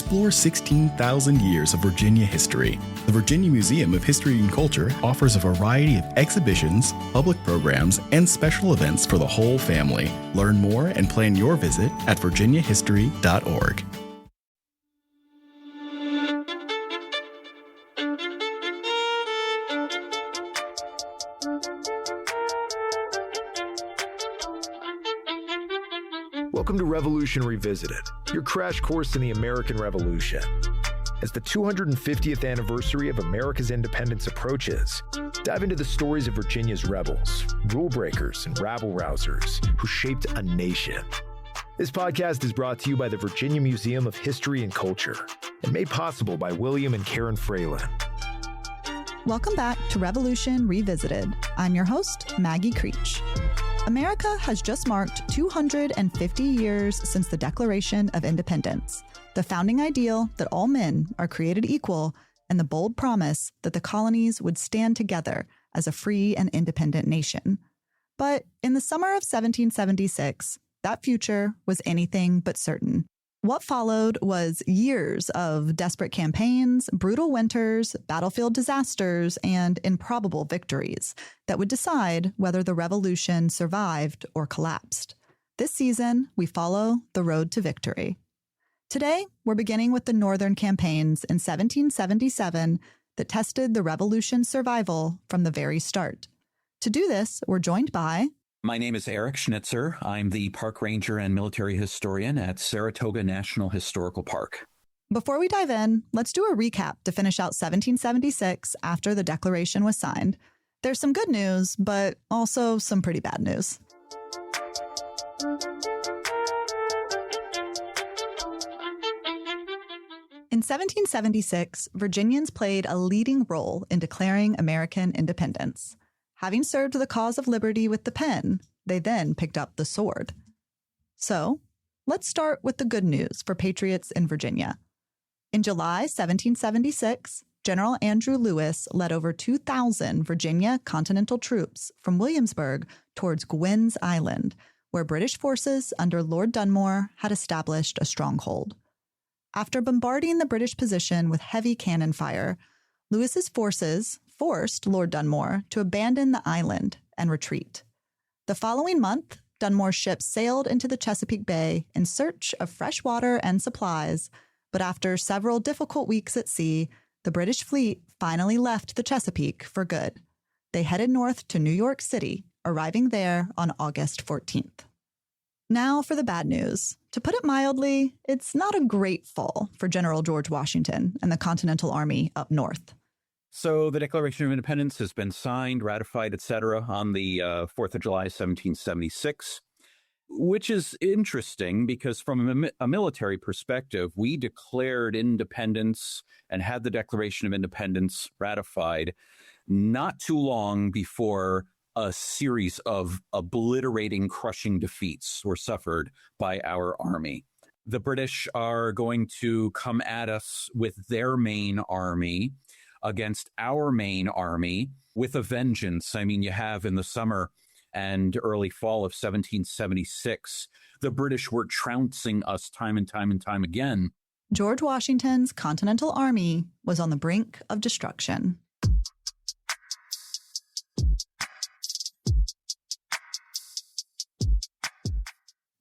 explore 16,000 years of Virginia history. The Virginia Museum of History and Culture offers a variety of exhibitions, public programs, and special events for the whole family. Learn more and plan your visit at virginiahistory.org. Welcome to Revolution Revisited, your crash course in the American Revolution. As the 250th anniversary of America's independence approaches, dive into the stories of Virginia's rebels, rule breakers, and rabble-rousers who shaped a nation. This podcast is brought to you by the Virginia Museum of History and Culture and made possible by William and Karen Freeman. Welcome back to Revolution Revisited. I'm your host, Maggie Creech. America has just marked 250 years since the Declaration of Independence, the founding ideal that all men are created equal, and the bold promise that the colonies would stand together as a free and independent nation. But in the summer of 1776, that future was anything but certain. What followed was years of desperate campaigns, brutal winters, battlefield disasters, and improbable victories that would decide whether the revolution survived or collapsed. This season, we follow the road to victory. Today, we're beginning with the Northern campaigns in 1777 that tested the revolution's survival from the very start. To do this, we're joined by... My name is Eric Schnitzer. I'm the park ranger and military historian at Saratoga National Historical Park. Before we dive in, let's do a recap to finish out 1776 after the Declaration was signed. There's some good news, but also some pretty bad news. In 1776, Virginians played a leading role in declaring American independence. Having served the cause of liberty with the pen, they then picked up the sword. So, let's start with the good news for patriots in Virginia. In July 1776, General Andrew Lewis led over 2,000 Virginia Continental troops from Williamsburg towards Gwynn's Island, where British forces under Lord Dunmore had established a stronghold. After bombarding the British position with heavy cannon fire, Lewis's forces forced Lord Dunmore to abandon the island and retreat. The following month, Dunmore's ships sailed into the Chesapeake Bay in search of fresh water and supplies, but after several difficult weeks at sea, the British fleet finally left the Chesapeake for good. They headed north to New York City, arriving there on August 14th. Now for the bad news. To put it mildly, it's not a great fall for General George Washington and the Continental Army up north. So the Declaration of Independence has been signed, ratified, etc. on the 4th of July, 1776, which is interesting because from a military perspective, we declared independence and had the Declaration of Independence ratified not too long before a series of obliterating, crushing defeats were suffered by our army. The British are going to come at us with their main army against our main army with a vengeance. I mean, you have in the summer and early fall of 1776, the British were trouncing us time and time and time again. George Washington's Continental Army was on the brink of destruction.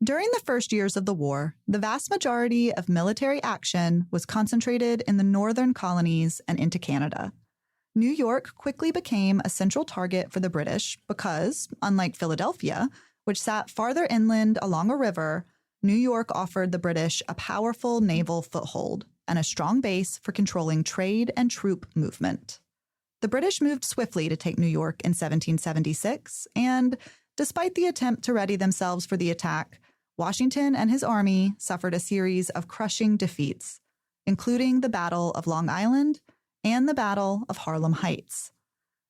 During the first years of the war, the vast majority of military action was concentrated in the northern colonies and into Canada. New York quickly became a central target for the British because, unlike Philadelphia, which sat farther inland along a river, New York offered the British a powerful naval foothold and a strong base for controlling trade and troop movement. The British moved swiftly to take New York in 1776, and despite the attempt to ready themselves for the attack, Washington and his army suffered a series of crushing defeats, including the Battle of Long Island and the Battle of Harlem Heights.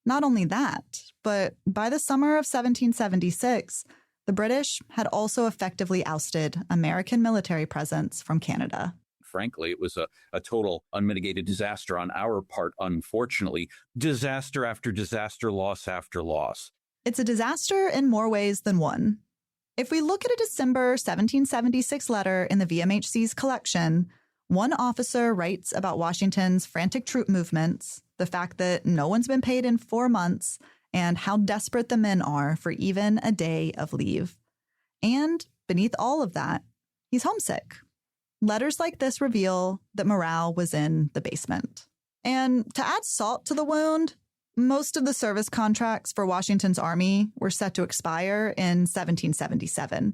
Not only that, but by the summer of 1776, the British had also effectively ousted American military presence from Canada. Frankly, it was a total unmitigated disaster on our part, unfortunately. Disaster after disaster, loss after loss. It's a disaster in more ways than one. If we look at a December 1776 letter in the VMHC's collection, One officer writes about Washington's frantic troop movements, the fact that no one's been paid in 4 months, and how desperate the men are for even a day of leave. And beneath all of that, he's homesick. Letters like this reveal that morale was in the basement. And to add salt to the wound, most of the service contracts for Washington's army were set to expire in 1777.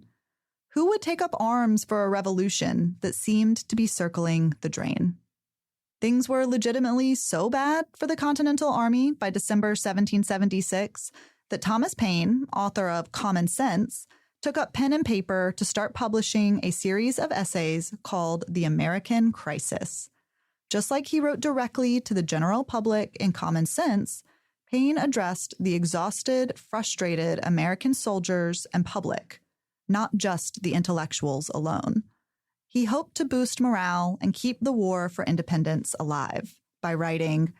Who would take up arms for a revolution that seemed to be circling the drain? Things were legitimately so bad for the Continental Army by December 1776 that Thomas Paine, author of Common Sense, took up pen and paper to start publishing a series of essays called The American Crisis. Just like he wrote directly to the general public in Common Sense, Paine addressed the exhausted, frustrated American soldiers and public, not just the intellectuals alone. He hoped to boost morale and keep the war for independence alive by writing,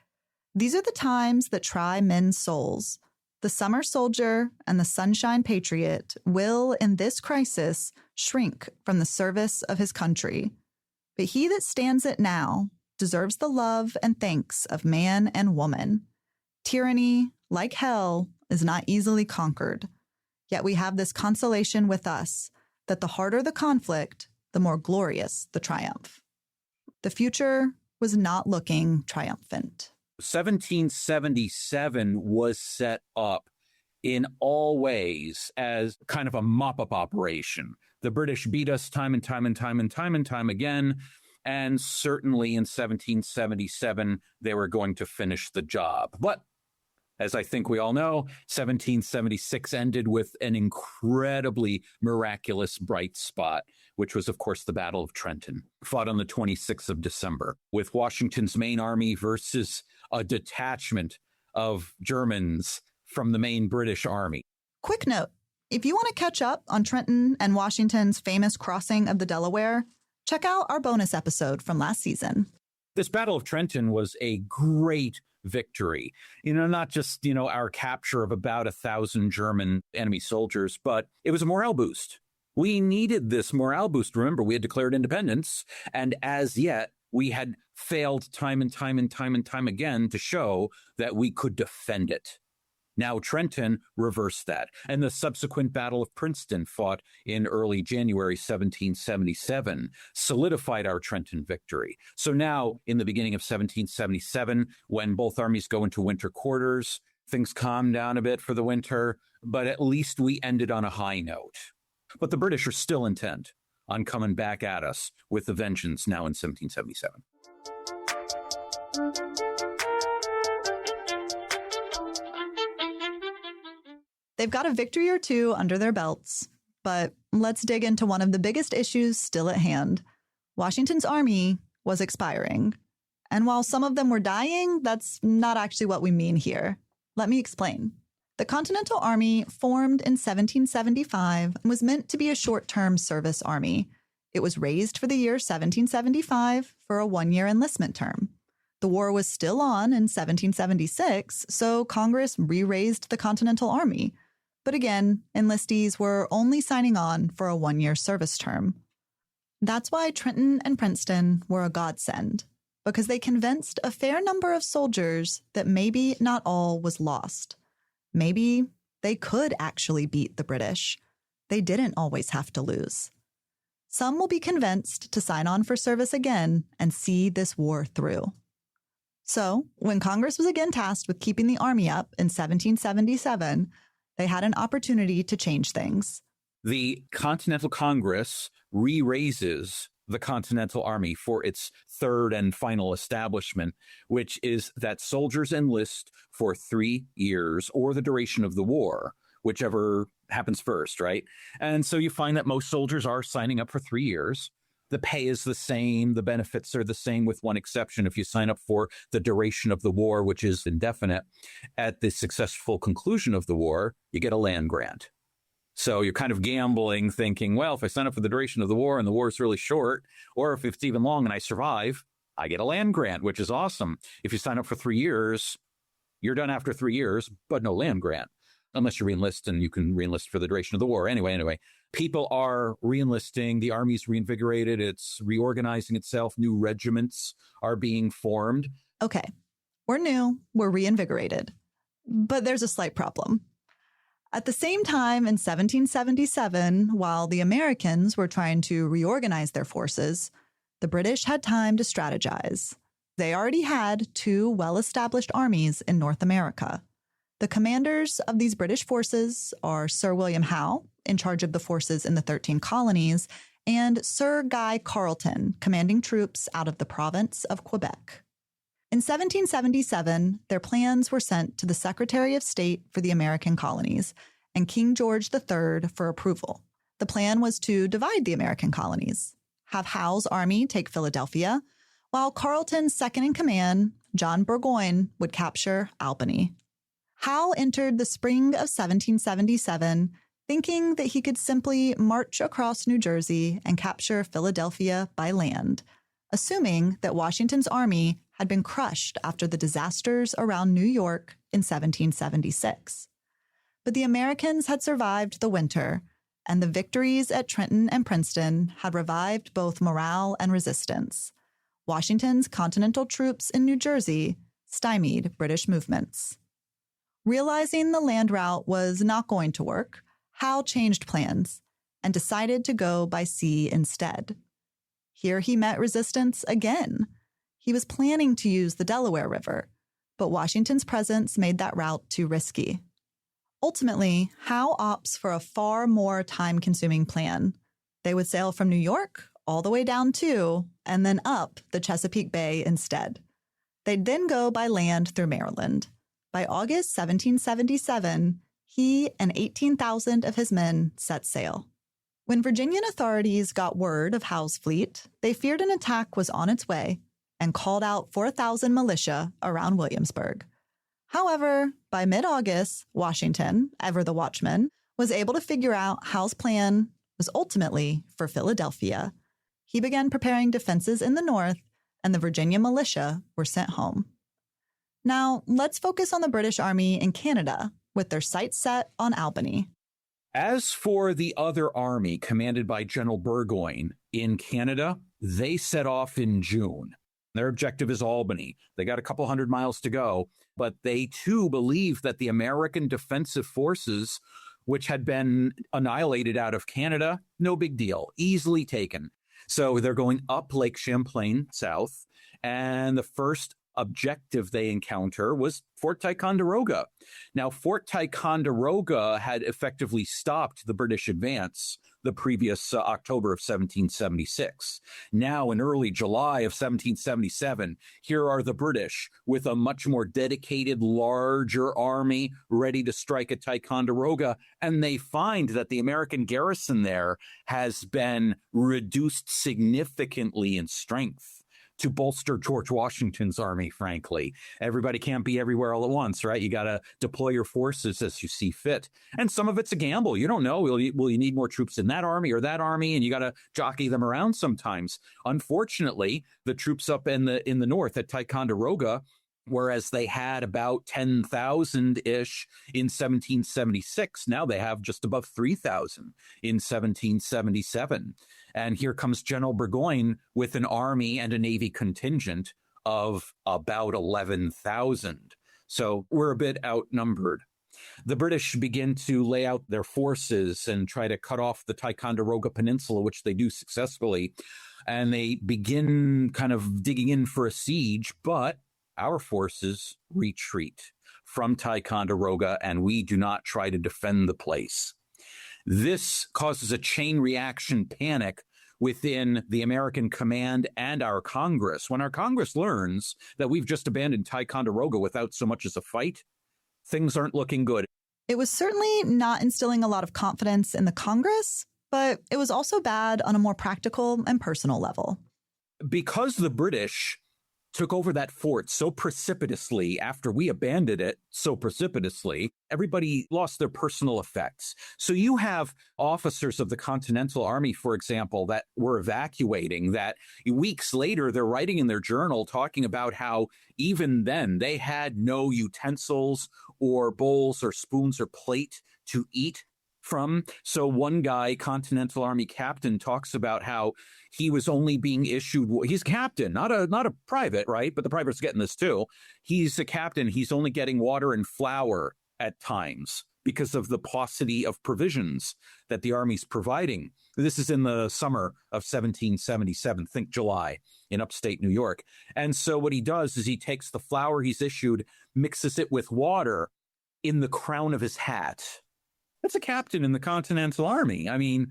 "These are the times that try men's souls. The summer soldier and the sunshine patriot will, in this crisis, shrink from the service of his country. But he that stands it now deserves the love and thanks of man and woman. Tyranny, like hell, is not easily conquered. Yet we have this consolation with us, that the harder the conflict, the more glorious the triumph." The future was not looking triumphant. 1777 was set up in all ways as kind of a mop-up operation. The British beat us time and time and time and time and time again, and certainly in 1777, they were going to finish the job. But as I think we all know, 1776 ended with an incredibly miraculous bright spot, which was, of course, the Battle of Trenton, fought on the 26th of December, with Washington's main army versus a detachment of Germans from the main British army. Quick note, if you want to catch up on Trenton and Washington's famous crossing of the Delaware, check out our bonus episode from last season. This Battle of Trenton was a great victory. Not just, our capture of about 1,000 German enemy soldiers, but it was a morale boost. We needed this morale boost. Remember, we had declared independence, and as yet, we had failed time and time and time and time again to show that we could defend it. Now, Trenton reversed that, and the subsequent Battle of Princeton, fought in early January 1777, solidified our Trenton victory. So now, in the beginning of 1777, when both armies go into winter quarters, things calm down a bit for the winter, but at least we ended on a high note. But the British are still intent on coming back at us with a vengeance now in 1777. They've got a victory or two under their belts, but let's dig into one of the biggest issues still at hand. Washington's army was expiring. And while some of them were dying, that's not actually what we mean here. Let me explain. The Continental Army formed in 1775 and was meant to be a short-term service army. It was raised for the year 1775 for a 1-year enlistment term. The war was still on in 1776, so Congress re-raised the Continental Army. But again, enlistees were only signing on for a 1-year service term. That's why Trenton and Princeton were a godsend, because they convinced a fair number of soldiers that maybe not all was lost. Maybe they could actually beat the British. They didn't always have to lose. Some will be convinced to sign on for service again and see this war through. So, when Congress was again tasked with keeping the army up in 1777, they had an opportunity to change things. The Continental Congress re-raises the Continental Army for its third and final establishment, which is that soldiers enlist for 3 years or the duration of the war, whichever happens first, right? And so you find that most soldiers are signing up for 3 years. The pay is the same. The benefits are the same, with one exception. If you sign up for the duration of the war, which is indefinite, at the successful conclusion of the war, you get a land grant. So you're kind of gambling, thinking, well, if I sign up for the duration of the war and the war is really short, or if it's even long and I survive, I get a land grant, which is awesome. If you sign up for 3 years, you're done after 3 years, but no land grant. unless you reenlist, and you can reenlist for the duration of the war. Anyway, people are reenlisting. The army's reinvigorated. It's reorganizing itself. New regiments are being formed. Okay, we're new. We're reinvigorated. But there's a slight problem. At the same time in 1777, while the Americans were trying to reorganize their forces, the British had time to strategize. They already had 2 well-established armies in North America. The commanders of these British forces are Sir William Howe, in charge of the forces in the 13 colonies, and Sir Guy Carleton, commanding troops out of the province of Quebec. In 1777, their plans were sent to the Secretary of State for the American colonies and King George III for approval. The plan was to divide the American colonies, have Howe's army take Philadelphia, while Carleton's second-in-command, John Burgoyne, would capture Albany. Howe entered the spring of 1777 thinking that he could simply march across New Jersey and capture Philadelphia by land, assuming that Washington's army had been crushed after the disasters around New York in 1776. But the Americans had survived the winter, and the victories at Trenton and Princeton had revived both morale and resistance. Washington's Continental troops in New Jersey stymied British movements. Realizing the land route was not going to work, Howe changed plans and decided to go by sea instead. Here he met resistance again. He was planning to use the Delaware River, but Washington's presence made that route too risky. Ultimately, Howe opts for a far more time-consuming plan. They would sail from New York all the way down to, and then up the Chesapeake Bay instead. They'd then go by land through Maryland. By August 1777, he and 18,000 of his men set sail. When Virginian authorities got word of Howe's fleet, they feared an attack was on its way and called out 4,000 militia around Williamsburg. However, by mid-August, Washington, ever the watchman, was able to figure out Howe's plan was ultimately for Philadelphia. He began preparing defenses in the north, and the Virginia militia were sent home. Now, let's focus on the British Army in Canada, with their sights set on Albany. As for the other army commanded by General Burgoyne in Canada, they set off in June. Their objective is Albany. They got a couple hundred miles to go, but they too believe that the American defensive forces, which had been annihilated out of Canada, no big deal, easily taken. So they're going up Lake Champlain south, and the first objective they encounter was Fort Ticonderoga. Now, Fort Ticonderoga had effectively stopped the British advance the previous October of 1776. Now, in early July of 1777, here are the British with a much more dedicated, larger army ready to strike at Ticonderoga, and they find that the American garrison there has been reduced significantly in strength to bolster George Washington's army, frankly. Everybody can't be everywhere all at once, right? You got to deploy your forces as you see fit. And some of it's a gamble. You don't know. Will you need more troops in that army or that army? And you got to jockey them around sometimes. Unfortunately, the troops up in the north at Ticonderoga, whereas they had about 10,000-ish in 1776, now they have just above 3,000 in 1777. And here comes General Burgoyne with an army and a navy contingent of about 11,000. So we're a bit outnumbered. The British begin to lay out their forces and try to cut off the Ticonderoga Peninsula, which they do successfully. And they begin kind of digging in for a siege, but our forces retreat from Ticonderoga, and we do not try to defend the place. This causes a chain reaction panic within the American command and our Congress. When our Congress learns that we've just abandoned Ticonderoga without so much as a fight, things aren't looking good. It was certainly not instilling a lot of confidence in the Congress, but it was also bad on a more practical and personal level. Because the British took over that fort so precipitously after we abandoned it so precipitously, everybody lost their personal effects. So you have officers of the Continental Army, for example, that were evacuating, that weeks later they're writing in their journal talking about how even then they had no utensils or bowls or spoons or plate to eat from. So one guy, Continental Army captain, talks about how he was only being issued, he's captain, not a private, right? But the private's getting this too. He's a captain. He's only getting water and flour at times because of the paucity of provisions that the Army's providing. This is in the summer of 1777, think July, in upstate New York. And so what he does is he takes the flour he's issued, mixes it with water in the crown of his hat. That's a captain in the Continental Army. I mean,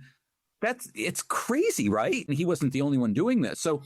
it's crazy, right? And he wasn't the only one doing this. So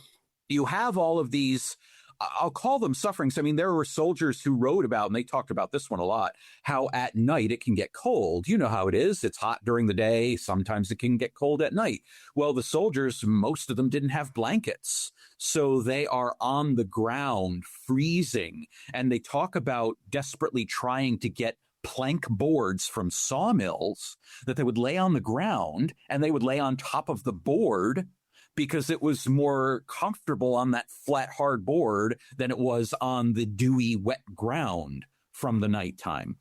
you have all of these, I'll call them sufferings. I mean, there were soldiers who wrote about, and they talked about this one a lot, how at night it can get cold. You know how it is. It's hot during the day. Sometimes it can get cold at night. Well, the soldiers, most of them didn't have blankets. So they are on the ground freezing. And they talk about desperately trying to get plank boards from sawmills that they would lay on the ground, and they would lay on top of the board because it was more comfortable on that flat, hard board than it was on the dewy, wet ground from the nighttime.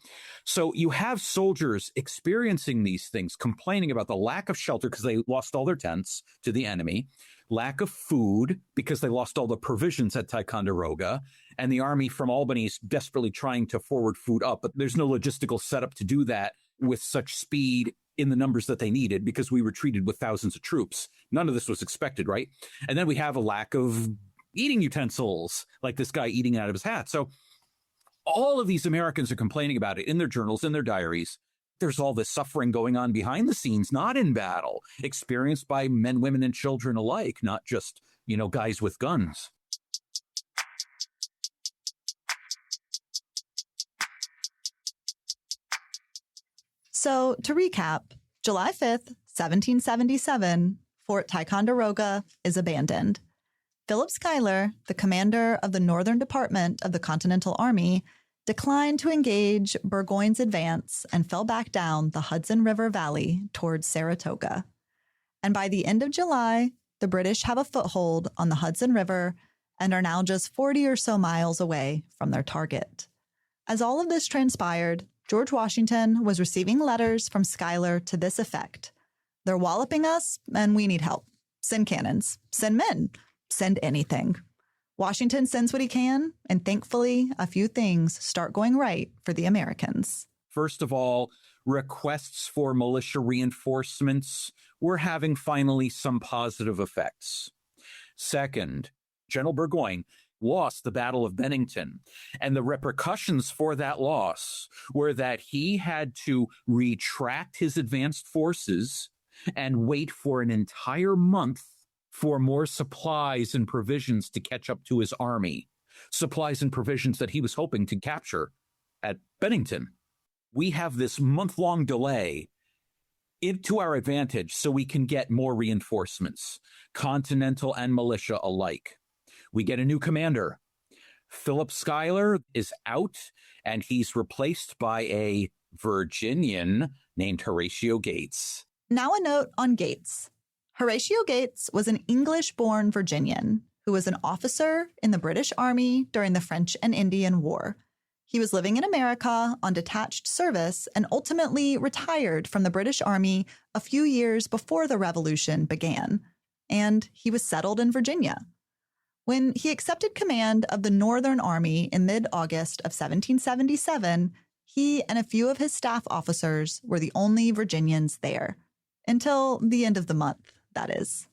So you have soldiers experiencing these things, complaining about the lack of shelter because they lost all their tents to the enemy, lack of food because they lost all the provisions at Ticonderoga, and the army from Albany is desperately trying to forward food up, but there's no logistical setup to do that with such speed in the numbers that they needed because we retreated with thousands of troops. None of this was expected, right? And then we have a lack of eating utensils, like this guy eating out of his hat. So all of these Americans are complaining about it in their journals, in their diaries. There's all this suffering going on behind the scenes, not in battle, experienced by men, women, and children alike, not just, guys with guns. So to recap, July 5th, 1777, Fort Ticonderoga is abandoned. Philip Schuyler, the commander of the Northern Department of the Continental Army, declined to engage Burgoyne's advance and fell back down the Hudson River Valley towards Saratoga. And by the end of July, the British have a foothold on the Hudson River and are now just 40 or so miles away from their target. As all of this transpired, George Washington was receiving letters from Schuyler to this effect: "They're walloping us, and we need help. Send cannons. Send men. Send anything." Washington sends what he can, and thankfully, a few things start going right for the Americans. First of all, requests for militia reinforcements were having finally some positive effects. Second, General Burgoyne lost the Battle of Bennington, and the repercussions for that loss were that he had to retract his advanced forces and wait for an entire month for more supplies and provisions to catch up to his army, supplies and provisions that he was hoping to capture at Bennington. We have this month-long delay to our advantage so we can get more reinforcements, Continental and militia alike. We get a new commander. Philip Schuyler is out, and he's replaced by a Virginian named Horatio Gates. Now a note on Gates. Horatio Gates was an English-born Virginian who was an officer in the British Army during the French and Indian War. He was living in America on detached service and ultimately retired from the British Army a few years before the Revolution began, and he was settled in Virginia. When he accepted command of the Northern Army in mid-August of 1777, he and a few of his staff officers were the only Virginians there, until the end of the month, that is.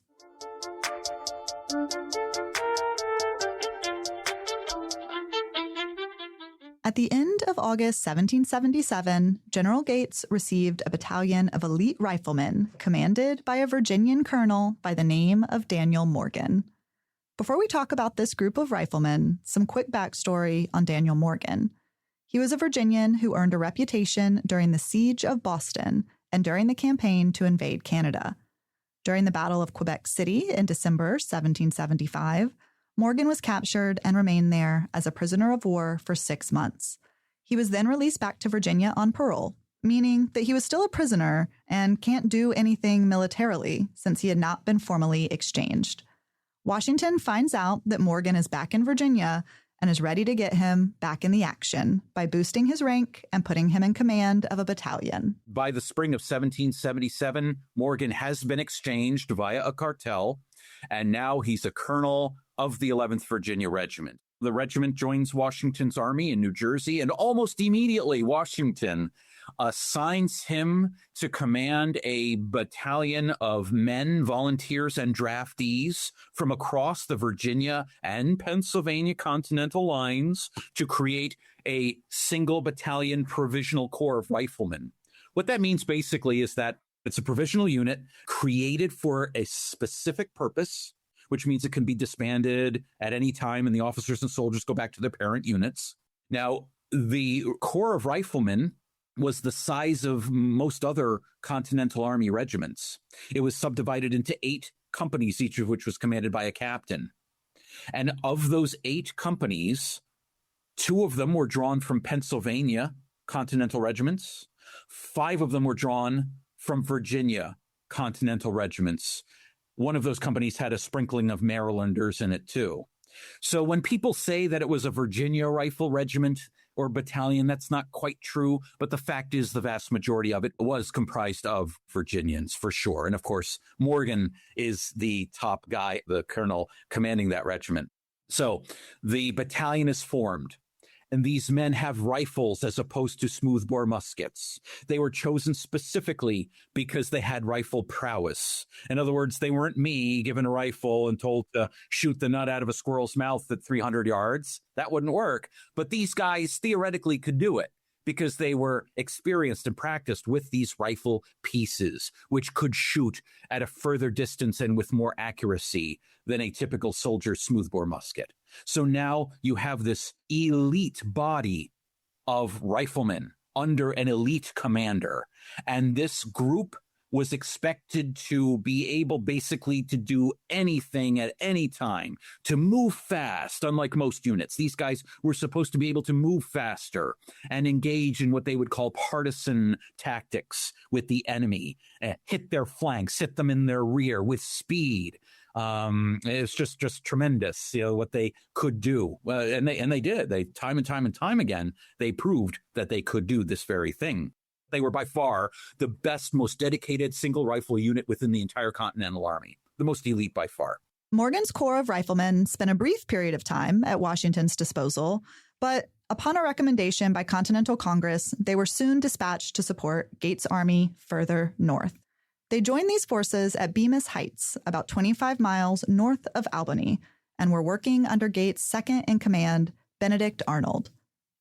At the end of August 1777, General Gates received a battalion of elite riflemen commanded by a Virginian colonel by the name of Daniel Morgan. Before we talk about this group of riflemen, some quick backstory on Daniel Morgan. He was a Virginian who earned a reputation during the Siege of Boston and during the campaign to invade Canada. During the Battle of Quebec City in December 1775, Morgan was captured and remained there as a prisoner of war for 6 months. He was then released back to Virginia on parole, meaning that he was still a prisoner and can't do anything militarily since he had not been formally exchanged. Washington finds out that Morgan is back in Virginia and is ready to get him back in the action by boosting his rank and putting him in command of a battalion. By the spring of 1777, Morgan has been exchanged via a cartel, and now he's a colonel of the 11th Virginia Regiment. The regiment joins Washington's army in New Jersey, and almost immediately Washington assigns him to command a battalion of men, volunteers, and draftees from across the Virginia and Pennsylvania Continental lines to create a single battalion provisional corps of riflemen. What that means basically is that it's a provisional unit created for a specific purpose, which means it can be disbanded at any time and the officers and soldiers go back to their parent units. Now, the Corps of Riflemen was the size of most other Continental Army regiments. It was subdivided into 8 companies, each of which was commanded by a captain. And of those 8 companies, 2 of them were drawn from Pennsylvania Continental regiments. 5 of them were drawn from Virginia Continental regiments. One of those companies had a sprinkling of Marylanders in it too. So when people say that it was a Virginia Rifle Regiment or battalion, that's not quite true. But the fact is the vast majority of it was comprised of Virginians for sure. And of course, Morgan is the top guy, the colonel commanding that regiment. So the battalion is formed. And these men have rifles as opposed to smoothbore muskets. They were chosen specifically because they had rifle prowess. In other words, they weren't me given a rifle and told to shoot the nut out of a squirrel's mouth at 300 yards. That wouldn't work. But these guys theoretically could do it because they were experienced and practiced with these rifle pieces, which could shoot at a further distance and with more accuracy than a typical soldier's smoothbore musket. So now you have this elite body of riflemen under an elite commander. And this group was expected to be able basically to do anything at any time, to move fast, unlike most units. These guys were supposed to be able to move faster and engage in what they would call partisan tactics with the enemy, hit their flanks, hit them in their rear with speed. It's just tremendous, what they could do. And they did. They time and time again, they proved that they could do this very thing. They were by far the best, most dedicated single rifle unit within the entire Continental Army, the most elite by far. Morgan's Corps of Riflemen spent a brief period of time at Washington's disposal, but upon a recommendation by Continental Congress, they were soon dispatched to support Gates' army further north. They joined these forces at Bemis Heights, about 25 miles north of Albany, and were working under Gates' second in command, Benedict Arnold.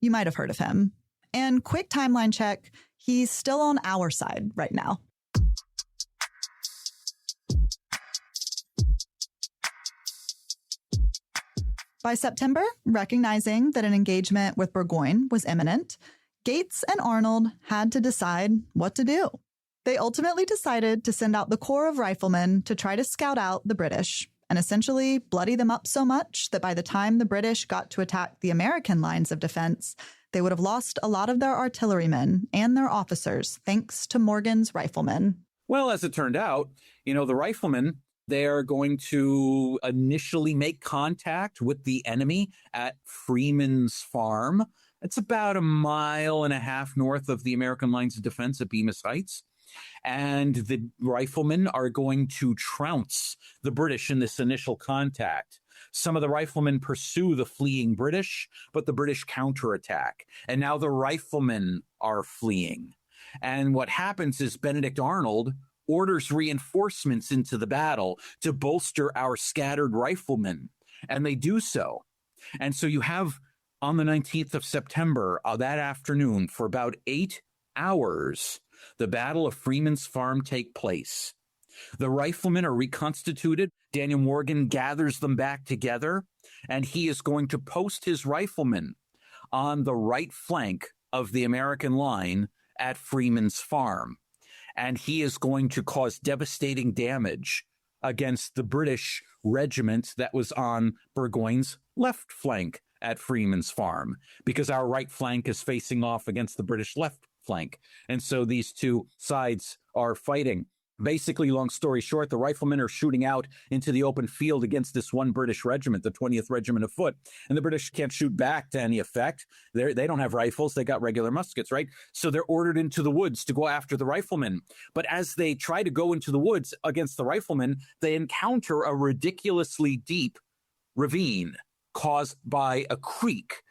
You might have heard of him. And quick timeline check, he's still on our side right now. By September, recognizing that an engagement with Burgoyne was imminent, Gates and Arnold had to decide what to do. They ultimately decided to send out the Corps of Riflemen to try to scout out the British and essentially bloody them up so much that by the time the British got to attack the American lines of defense, they would have lost a lot of their artillerymen and their officers thanks to Morgan's riflemen. Well, as it turned out, the riflemen, they are going to initially make contact with the enemy at Freeman's farm. It's about 1.5 miles north of the American lines of defense at Bemis Heights. And the riflemen are going to trounce the British in this initial contact. Some of the riflemen pursue the fleeing British, but the British counterattack. And now the riflemen are fleeing. And what happens is Benedict Arnold orders reinforcements into the battle to bolster our scattered riflemen. And they do so. And so you have on the 19th of September, that afternoon, for about 8 hours, the Battle of Freeman's Farm take place. The riflemen are reconstituted. Daniel Morgan gathers them back together, and he is going to post his riflemen on the right flank of the American line at Freeman's Farm. And he is going to cause devastating damage against the British regiment that was on Burgoyne's left flank at Freeman's farm, because our right flank is facing off against the British left flank. And so these two sides are fighting. Basically, long story short, the riflemen are shooting out into the open field against this one British regiment, the 20th Regiment of Foot. And the British can't shoot back to any effect. They don't have rifles. They got regular muskets, right? So they're ordered into the woods to go after the riflemen. But as they try to go into the woods against the riflemen, they encounter a ridiculously deep ravine caused by a creek.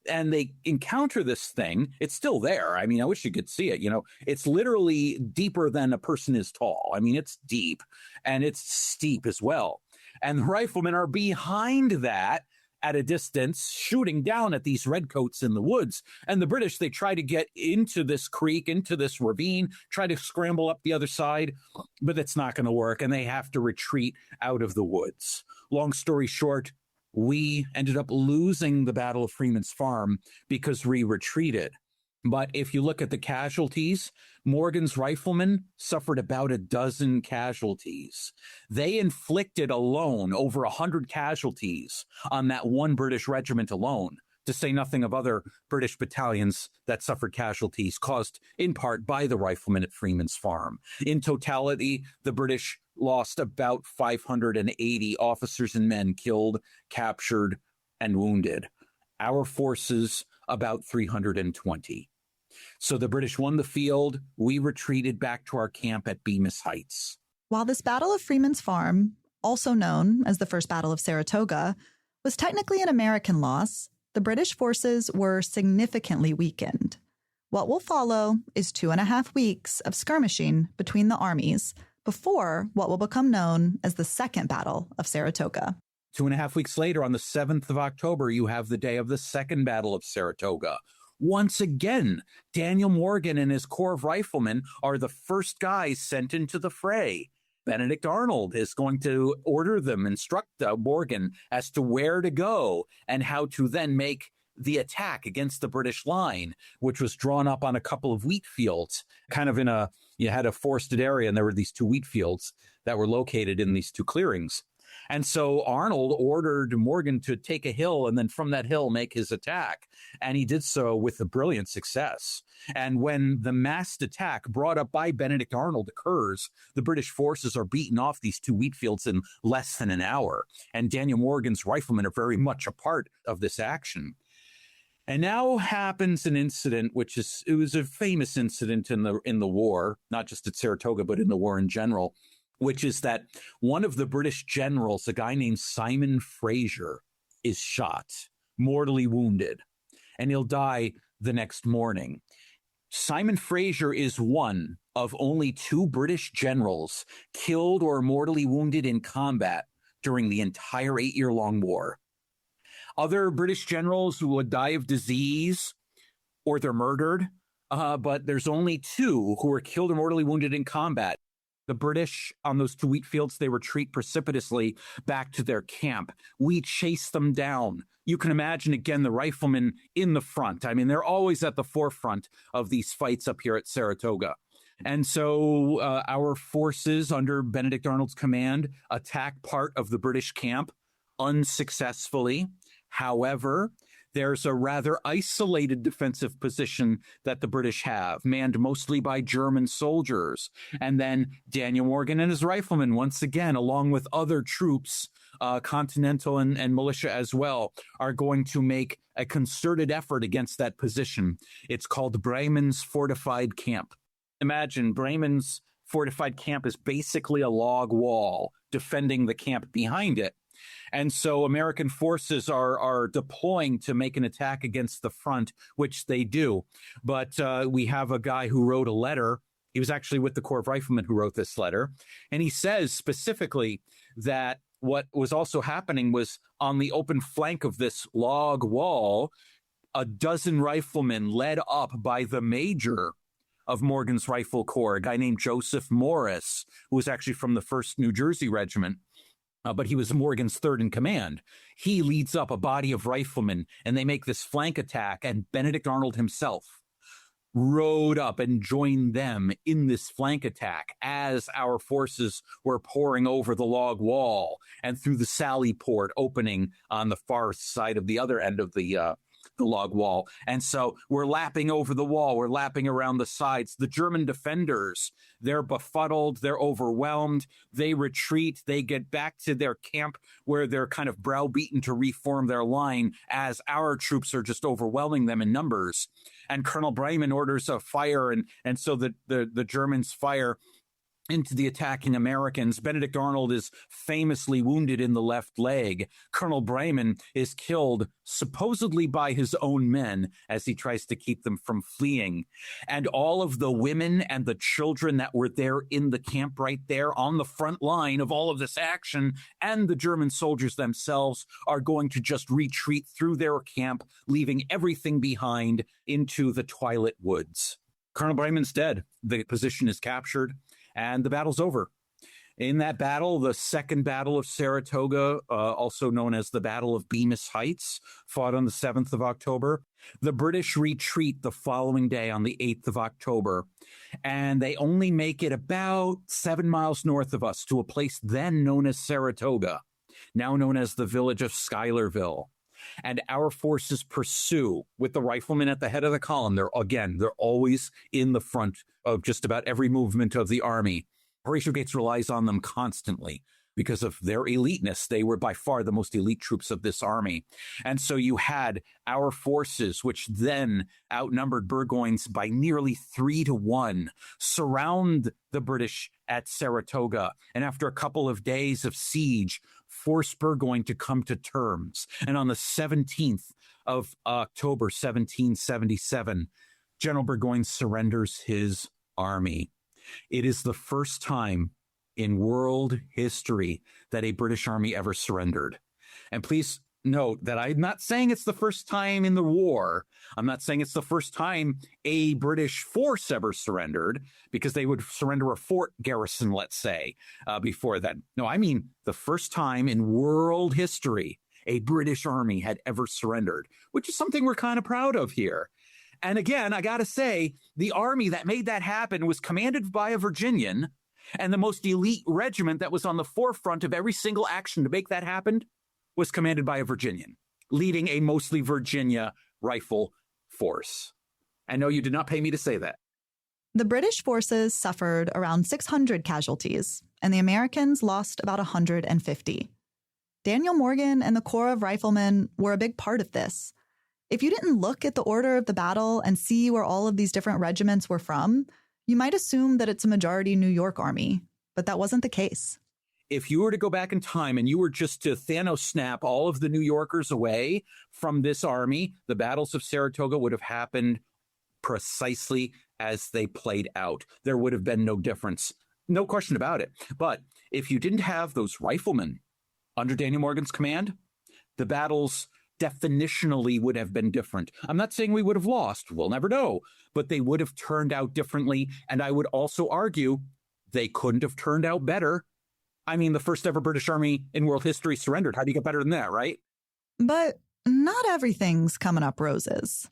And they encounter this thing. It's still there. I mean, I wish you could see it. You know, it's literally deeper than a person is tall. I mean, it's deep and it's steep as well. And the riflemen are behind that at a distance, shooting down at these redcoats in the woods. And the British, they try to get into this creek, into this ravine, try to scramble up the other side, but it's not going to work. And they have to retreat out of the woods. Long story short, we ended up losing the Battle of Freeman's Farm because we retreated. But if you look at the casualties, Morgan's riflemen suffered about a dozen casualties. They inflicted alone over 100 casualties on that one British regiment alone, to say nothing of other British battalions that suffered casualties caused in part by the riflemen at Freeman's Farm. In totality, the British lost about 580 officers and men killed, captured, and wounded. Our forces, about 320. So the British won the field. We retreated back to our camp at Bemis Heights. While this Battle of Freeman's Farm, also known as the First Battle of Saratoga, was technically an American loss, the British forces were significantly weakened. What will follow is 2.5 weeks of skirmishing between the armies before what will become known as the Second Battle of Saratoga. 2.5 weeks later, on the 7th of October, you have the day of the Second Battle of Saratoga. Once again, Daniel Morgan and his corps of riflemen are the first guys sent into the fray. Benedict Arnold is going to order them, instruct Morgan as to where to go and how to then make the attack against the British line, which was drawn up on a couple of wheat fields, kind of you had a forested area, and there were these two wheat fields that were located in these two clearings. And so Arnold ordered Morgan to take a hill and then from that hill make his attack. And he did so with a brilliant success. And when the massed attack brought up by Benedict Arnold occurs, the British forces are beaten off these two wheat fields in less than an hour. And Daniel Morgan's riflemen are very much a part of this action. And now happens an incident, it was a famous incident in the war, not just at Saratoga, but in the war in general, which is that one of the British generals, a guy named Simon Fraser, is shot, mortally wounded, and he'll die the next morning. Simon Fraser is one of only 2 British generals killed or mortally wounded in combat during the entire 8-year-long war. Other British generals who would die of disease or they're murdered, but there's only 2 who were killed or mortally wounded in combat. The British on those 2 wheat fields, they retreat precipitously back to their camp. We chase them down. You can imagine, again, the riflemen in the front. I mean, they're always at the forefront of these fights up here at Saratoga. And so our forces under Benedict Arnold's command attack part of the British camp unsuccessfully. However, there's a rather isolated defensive position that the British have, manned mostly by German soldiers. And then Daniel Morgan and his riflemen, once again, along with other troops, Continental and militia as well, are going to make a concerted effort against that position. It's called Breymann's Fortified Camp. Imagine Breymann's Fortified Camp is basically a log wall defending the camp behind it. And so American forces are deploying to make an attack against the front, which they do. But we have a guy who wrote a letter. He was actually with the Corps of Riflemen who wrote this letter. And he says specifically that what was also happening was on the open flank of this log wall, a dozen riflemen led up by the major of Morgan's Rifle Corps, a guy named Joseph Morris, who was actually from the 1st New Jersey Regiment. But he was Morgan's third in command. He leads up a body of riflemen, and they make this flank attack, and Benedict Arnold himself rode up and joined them in this flank attack as our forces were pouring over the log wall and through the sally port opening on the far side of the other end of the log wall. And so we're lapping over the wall. We're lapping around the sides. The German defenders, they're befuddled. They're overwhelmed. They retreat. They get back to their camp where they're kind of browbeaten to reform their line as our troops are just overwhelming them in numbers. And Colonel Breymann orders a fire. And so the Germans fire into the attacking Americans. Benedict Arnold is famously wounded in the left leg. Colonel Breymann is killed supposedly by his own men as he tries to keep them from fleeing. And all of the women and the children that were there in the camp right there on the front line of all of this action, and the German soldiers themselves are going to just retreat through their camp, leaving everything behind into the twilit woods. Colonel Breymann's dead. The position is captured. And the battle's over. In that battle, the Second Battle of Saratoga, also known as the Battle of Bemis Heights, fought on the 7th of October. The British retreat the following day on the 8th of October, and they only make it about 7 miles north of us to a place then known as Saratoga, now known as the village of Schuylerville. And our forces pursue with the riflemen at the head of the column. They're always in the front of just about every movement of the army. Horatio Gates relies on them constantly because of their eliteness. They were by far the most elite troops of this army. And so you had our forces, which then outnumbered Burgoyne's by nearly 3-1, surround the British at Saratoga. And after a couple of days of siege, force Burgoyne to come to terms. And on the 17th of October, 1777, General Burgoyne surrenders his army. It is the first time in world history that a British army ever surrendered. And please note that I'm not saying it's the first time in the war. I'm not saying it's the first time a British force ever surrendered, because they would surrender a fort garrison, let's say, before that. No, I mean the first time in world history a British army had ever surrendered, which is something we're kind of proud of here. And again, I got to say, the army that made that happen was commanded by a Virginian, and the most elite regiment that was on the forefront of every single action to make that happen was commanded by a Virginian, leading a mostly Virginia rifle force. And no, you did not pay me to say that. The British forces suffered around 600 casualties, and the Americans lost about 150. Daniel Morgan and the Corps of Riflemen were a big part of this. If you didn't look at the order of the battle and see where all of these different regiments were from, you might assume that it's a majority New York army, but that wasn't the case. If you were to go back in time and you were just to Thanos snap all of the New Yorkers away from this army, the battles of Saratoga would have happened precisely as they played out. There would have been no difference. No question about it. But if you didn't have those riflemen under Daniel Morgan's command, the battles definitionally would have been different. I'm not saying we would have lost. We'll never know. But they would have turned out differently. And I would also argue they couldn't have turned out better. I mean, the first ever British army in world history surrendered. How do you get better than that, right? But not everything's coming up roses.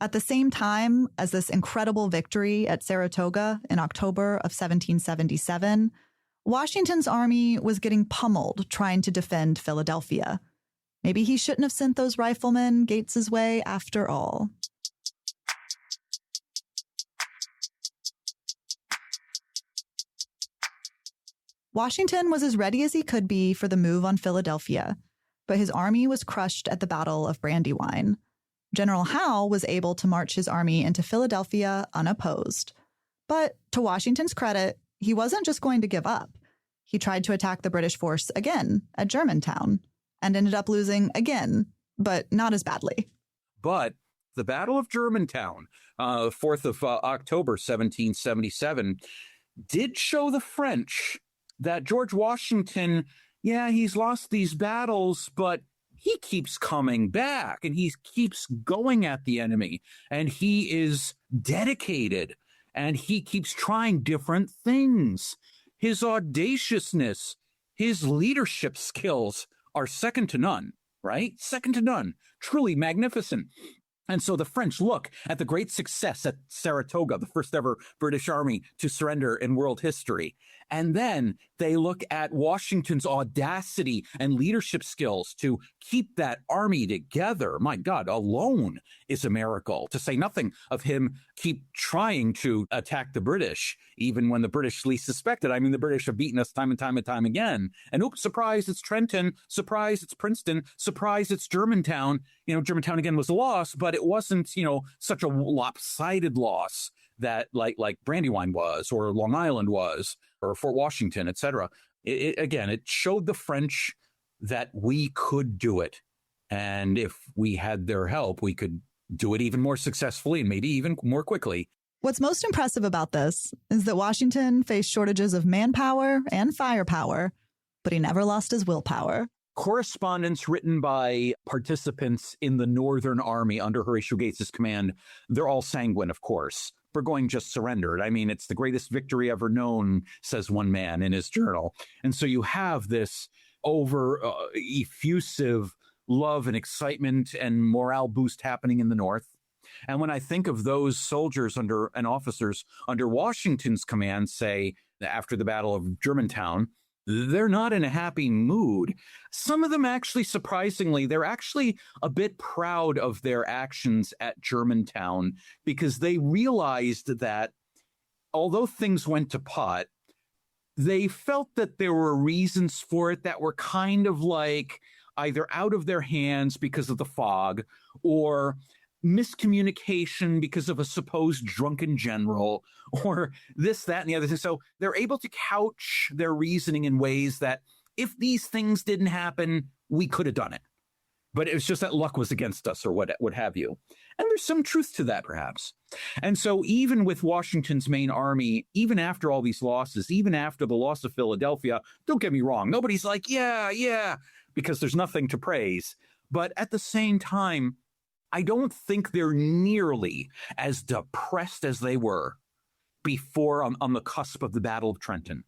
At the same time as this incredible victory at Saratoga in October of 1777, Washington's army was getting pummeled trying to defend Philadelphia. Maybe he shouldn't have sent those riflemen Gates's way after all. Washington was as ready as he could be for the move on Philadelphia, but his army was crushed at the Battle of Brandywine. General Howe was able to march his army into Philadelphia unopposed. But to Washington's credit, he wasn't just going to give up. He tried to attack the British force again at Germantown and ended up losing again, but not as badly. But the Battle of Germantown, 4th of October, 1777, did show the French that George Washington, yeah, he's lost these battles, but he keeps coming back and he keeps going at the enemy and he is dedicated and he keeps trying different things. His audaciousness, his leadership skills are second to none, right? Second to none. Truly magnificent. And so the French look at the great success at Saratoga, the first ever British army to surrender in world history. And then they look at Washington's audacity and leadership skills to keep that army together. My God, alone is a miracle, to say nothing of him keep trying to attack the British, even when the British least suspected. I mean, the British have beaten us time and time and time again. And oops, surprise, it's Trenton. Surprise, it's Princeton. Surprise, it's Germantown. Germantown again was a loss, but it wasn't, such a lopsided loss that like Brandywine was, or Long Island was, or Fort Washington, etc. It showed the French that we could do it. And if we had their help, we could do it even more successfully and maybe even more quickly. What's most impressive about this is that Washington faced shortages of manpower and firepower, but he never lost his willpower. Correspondence written by participants in the Northern Army under Horatio Gates's command, they're all sanguine, of course. Burgoyne just surrendered. I mean, it's the greatest victory ever known, says one man in his journal. And so you have this effusive love and excitement and morale boost happening in the North. And when I think of those soldiers and officers under Washington's command, say, after the Battle of Germantown, they're not in a happy mood. Some of them actually, surprisingly, they're actually a bit proud of their actions at Germantown, because they realized that although things went to pot, they felt that there were reasons for it that were kind of like either out of their hands because of the fog, or miscommunication because of a supposed drunken general, or this, that, and the other thing. So they're able to couch their reasoning in ways that if these things didn't happen, we could have done it. But it was just that luck was against us, or what have you. And there's some truth to that, perhaps. And so even with Washington's main army, even after all these losses, even after the loss of Philadelphia, don't get me wrong, nobody's like, yeah, because there's nothing to praise. But at the same time, I don't think they're nearly as depressed as they were before on the cusp of the Battle of Trenton.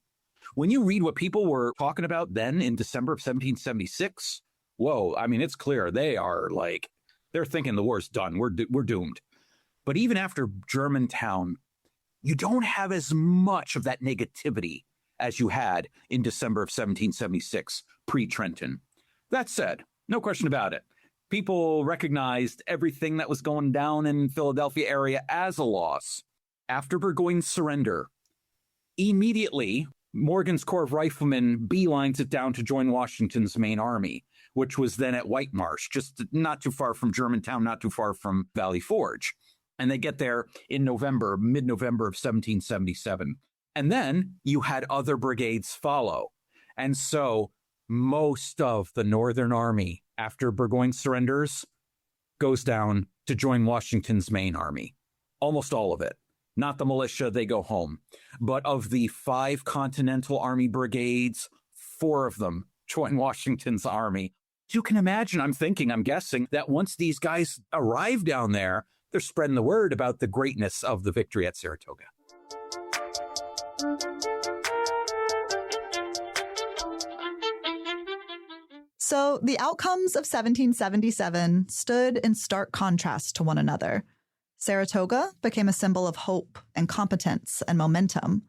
When you read what people were talking about then in December of 1776, whoa, I mean, it's clear they're thinking the war's done. We're doomed. But even after Germantown, you don't have as much of that negativity as you had in December of 1776, pre-Trenton. That said, no question about it, people recognized everything that was going down in Philadelphia area as a loss. After Burgoyne's surrender, immediately, Morgan's Corps of Riflemen beelines it down to join Washington's main army, which was then at White Marsh, just not too far from Germantown, not too far from Valley Forge. And they get there in mid-November of 1777. And then you had other brigades follow. And so most of the Northern Army, after Burgoyne surrenders, goes down to join Washington's main army. Almost all of it. Not the militia, they go home. But of the 5 Continental Army brigades, 4 of them join Washington's army. You can imagine, I'm guessing, that once these guys arrive down there, they're spreading the word about the greatness of the victory at Saratoga. So the outcomes of 1777 stood in stark contrast to one another. Saratoga became a symbol of hope and competence and momentum,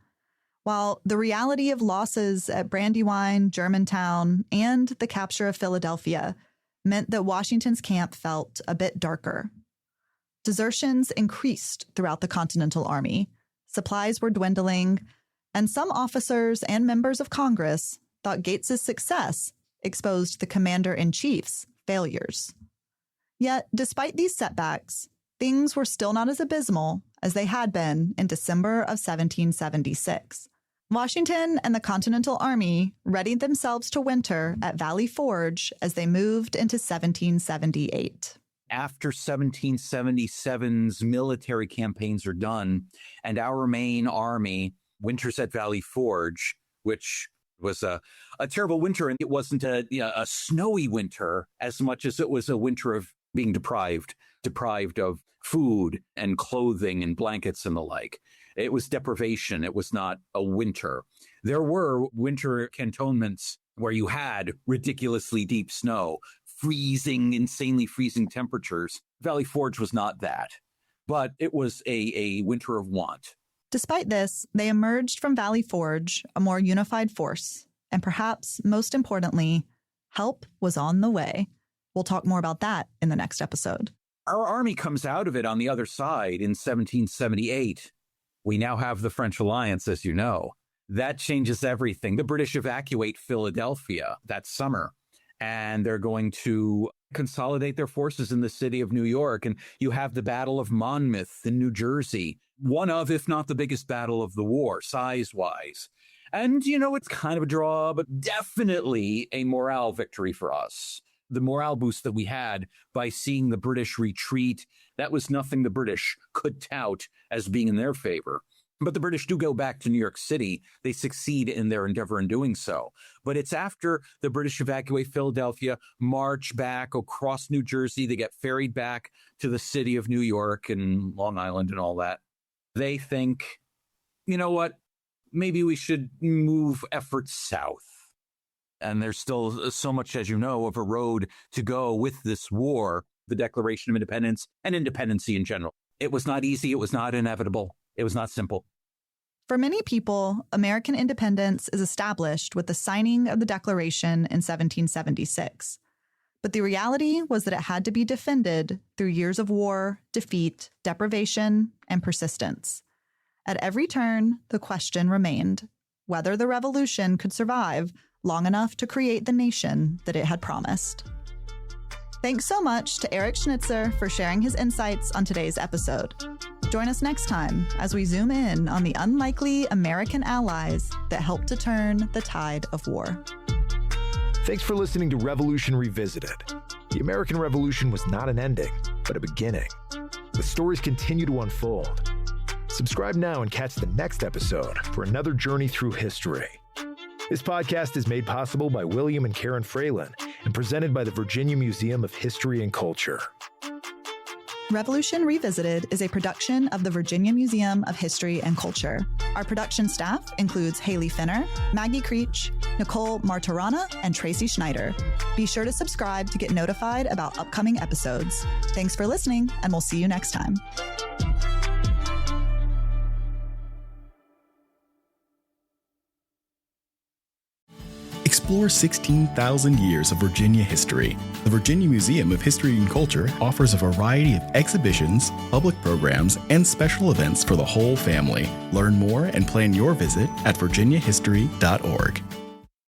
while the reality of losses at Brandywine, Germantown, and the capture of Philadelphia meant that Washington's camp felt a bit darker. Desertions increased throughout the Continental Army, supplies were dwindling, and some officers and members of Congress thought Gates's success exposed the commander-in-chief's failures. Yet, despite these setbacks, things were still not as abysmal as they had been in December of 1776. Washington and the Continental Army readied themselves to winter at Valley Forge as they moved into 1778. After 1777's military campaigns are done, and our main army winters at Valley Forge, which was a terrible winter, and it wasn't a snowy winter as much as it was a winter of being deprived of food and clothing and blankets and the like. It was deprivation. It was not a winter. There were winter cantonments where you had ridiculously deep snow, insanely freezing temperatures. Valley Forge was not that, but it was a winter of want. Despite this, they emerged from Valley Forge a more unified force, and perhaps most importantly, help was on the way. We'll talk more about that in the next episode. Our army comes out of it on the other side in 1778. We now have the French alliance, as you know. That changes everything. The British evacuate Philadelphia that summer, and they're going to consolidate their forces in the city of New York. And you have the Battle of Monmouth in New Jersey, one of, if not the biggest battle of the war, size-wise. And, it's kind of a draw, but definitely a morale victory for us. The morale boost that we had by seeing the British retreat, that was nothing the British could tout as being in their favor. But the British do go back to New York City. They succeed in their endeavor in doing so. But it's after the British evacuate Philadelphia, march back across New Jersey. They get ferried back to the city of New York and Long Island and all that. They think, you know what? Maybe we should move efforts south. And there's still so much, as you know, of a road to go with this war, the Declaration of Independence and independency in general. It was not easy. It was not inevitable. It was not simple. For many people, American independence is established with the signing of the Declaration in 1776. But the reality was that it had to be defended through years of war, defeat, deprivation, and persistence. At every turn, the question remained whether the revolution could survive long enough to create the nation that it had promised. Thanks so much to Eric Schnitzer for sharing his insights on today's episode. Join us next time as we zoom in on the unlikely American allies that helped to turn the tide of war. Thanks for listening to Revolution Revisited. The American Revolution was not an ending, but a beginning. The stories continue to unfold. Subscribe now and catch the next episode for another journey through history. This podcast is made possible by William and Karen Freeman and presented by the Virginia Museum of History and Culture. Revolution Revisited is a production of the Virginia Museum of History and Culture. Our production staff includes Haley Finner, Maggie Creech, Nicole Martirana, and Tracy Schneider. Be sure to subscribe to get notified about upcoming episodes. Thanks for listening, and we'll see you next time. Explore 16,000 years of Virginia history. The Virginia Museum of History and Culture offers a variety of exhibitions, public programs, and special events for the whole family. Learn more and plan your visit at virginiahistory.org.